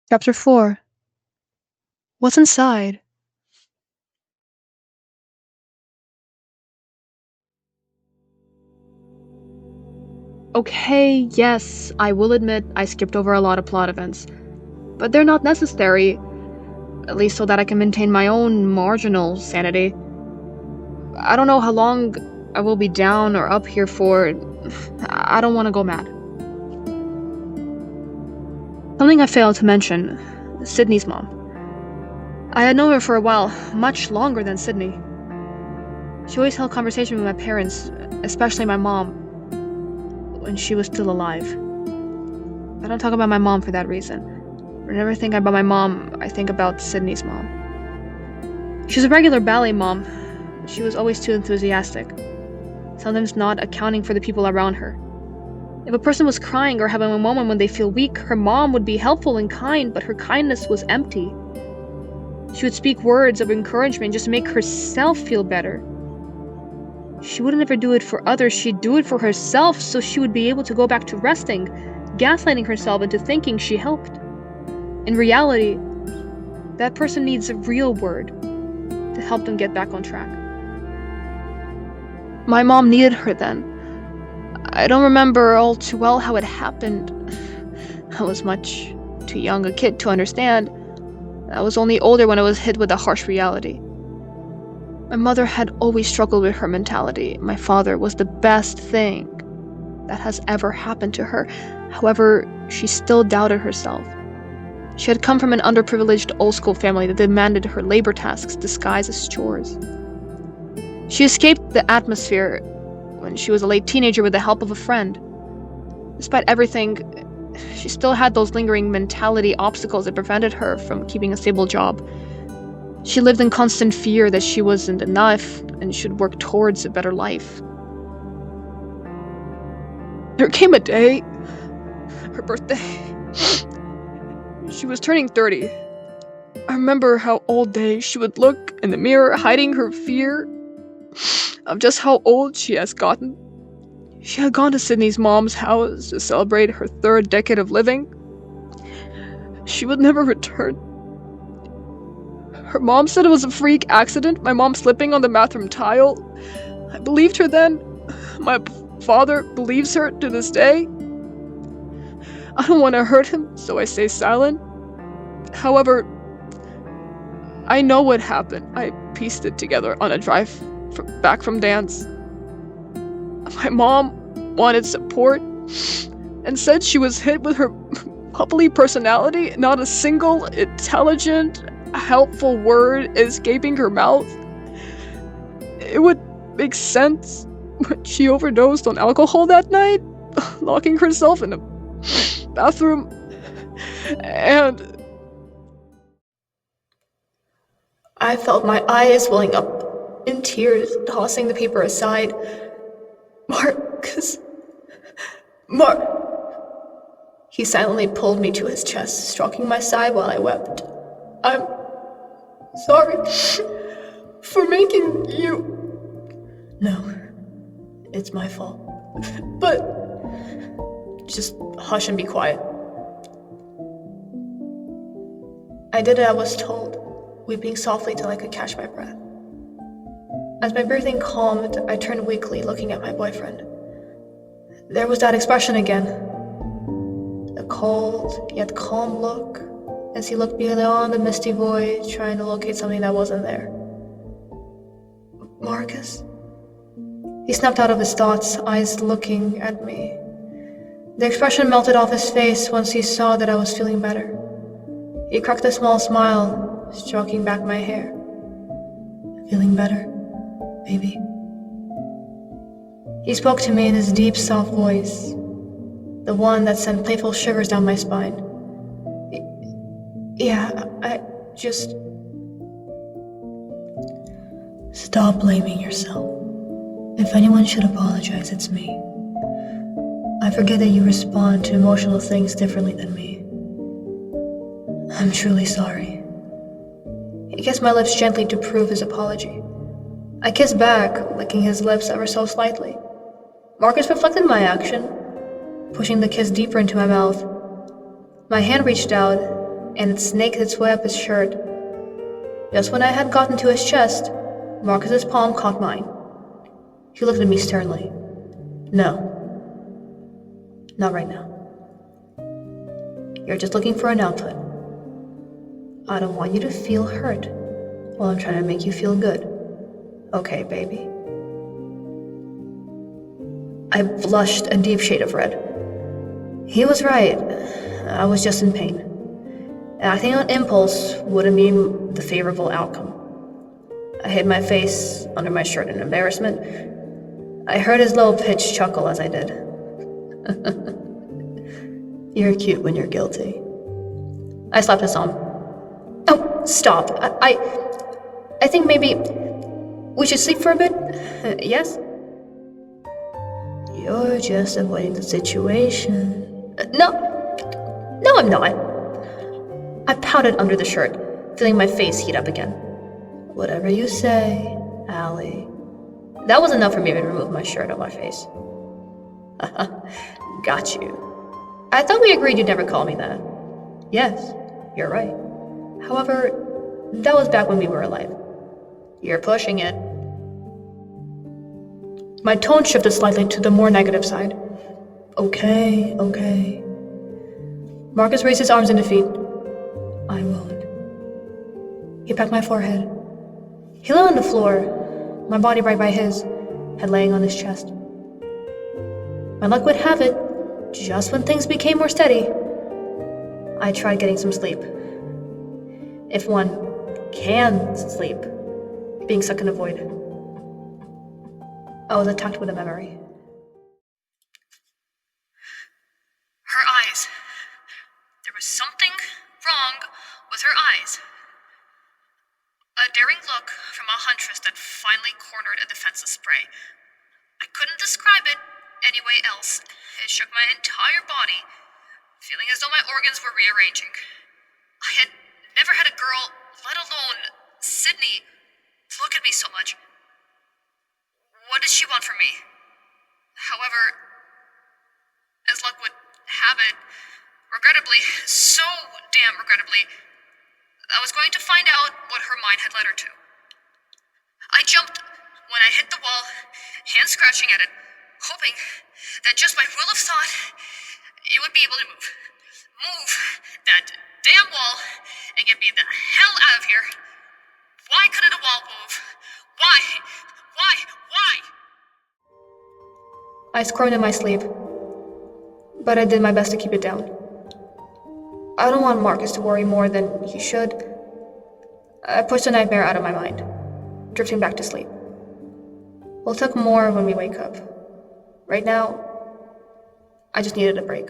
Chapter 4. What's inside? Okay, yes, I will admit I skipped over a lot of plot events, but they're not necessary, at least so that I can maintain my own marginal sanity. I don't know how long I will be down or up here for. I don't want to go mad. Something I failed to mention: Sydney's mom. I had known her for a while, much longer than Sydney. She always held conversation with my parents, especially my mom, when she was still alive. I don't talk about my mom for that reason. Whenever I think about my mom, I think about Sydney's mom. She's a regular ballet mom. She was always too enthusiastic, sometimes not accounting for the people around her. If a person was crying or having a moment when they feel weak, her mom would be helpful and kind, but her kindness was empty. She would speak words of encouragement just to make herself feel better. She wouldn't ever do it for others, she'd do it for herself so she would be able to go back to resting, gaslighting herself into thinking she helped. In reality, that person needs a real word to help them get back on track. My mom needed her then. I don't remember all too well how it happened. I was much too young a kid to understand. I was only older when I was hit with a harsh reality. My mother had always struggled with her mentality. My father was the best thing that has ever happened to her. However, she still doubted herself. She had come from an underprivileged old-school family that demanded her labor tasks disguised as chores. She escaped the atmosphere when she was a late teenager with the help of a friend. Despite everything, she still had those lingering mentality obstacles that prevented her from keeping a stable job. She lived in constant fear that she wasn't enough and should work towards a better life. There came a day, her birthday. She was turning 30. I remember how all day she would look in the mirror, hiding her fear of just how old she has gotten. She had gone to Sydney's mom's house to celebrate her 3rd decade of living. She would never return. Her mom said it was a freak accident, my mom slipping on the bathroom tile. I believed her then. My father believes her to this day. I don't want to hurt him, so I stay silent. However, I know what happened. I pieced it together on a drive back from dance. My mom wanted support and said she was hit with her bubbly personality, not a single intelligent, helpful word escaping her mouth. It would make sense, but she overdosed on alcohol that night, locking herself in a bathroom, and I felt my eyes welling up in tears, tossing the paper aside. Marcus. He silently pulled me to his chest, stroking my side while I wept. I'm sorry for making you. No, it's my fault. But just hush and be quiet. I did as I was told, weeping softly till I could catch my breath. As my breathing calmed, I turned weakly, looking at my boyfriend. There was that expression again. The cold, yet calm look, as he looked beyond the misty void, trying to locate something that wasn't there. Marcus? He snapped out of his thoughts, eyes looking at me. The expression melted off his face once he saw that I was feeling better. He cracked a small smile, stroking back my hair. Feeling better, baby? He spoke to me in his deep, soft voice, the one that sent playful shivers down my spine. Yeah, I just... Stop blaming yourself. If anyone should apologize, it's me. I forget that you respond to emotional things differently than me. I'm truly sorry. He kissed my lips gently to prove his apology. I kissed back, licking his lips ever so slightly. Marcus reflected my action, pushing the kiss deeper into my mouth. My hand reached out, and it snaked its way up his shirt. Just when I had gotten to his chest, Marcus's palm caught mine. He looked at me sternly. No. Not right now. You're just looking for an outlet. I don't want you to feel hurt while I'm trying to make you feel good. Okay, baby. I blushed a deep shade of red. He was right. I was just in pain. Acting on impulse wouldn't be the favorable outcome. I hid my face under my shirt in embarrassment. I heard his low-pitched chuckle as I did. You're cute when you're guilty. I slapped his arm. Oh, stop. I think maybe we should sleep for a bit? Yes? You're just avoiding the situation. No, I'm not. I pouted under the shirt, feeling my face heat up again. Whatever you say, Allie. That was enough for me to remove my shirt off my face. Got you. I thought we agreed you'd never call me that. Yes, you're right. However, that was back when we were alive. You're pushing it. My tone shifted slightly to the more negative side. Okay. Marcus raised his arms in defeat. I won't. He pecked my forehead. He lay on the floor, my body right by his, head laying on his chest. My luck would have it, just when things became more steady, I tried getting some sleep. If one can sleep, being stuck in a void. I was attacked with a memory. Her eyes. There was something wrong with her eyes. A daring look from a huntress that finally cornered a defenseless prey. I couldn't describe it any way else. It shook my entire body, feeling as though my organs were rearranging. I had never had a girl, let alone Sydney, look at me so much. What did she want from me? However, as luck would have it, regrettably, so damn regrettably, I was going to find out what her mind had led her to. I jumped when I hit the wall, hand scratching at it, hoping that just by will of thought, it would be able to move. Move that damn wall and get me the hell out of here. Why couldn't a wall move? Why? I squirmed in my sleep, but I did my best to keep it down. I don't want Marcus to worry more than he should. I pushed the nightmare out of my mind, drifting back to sleep. We'll talk more when we wake up. Right now, I just needed a break.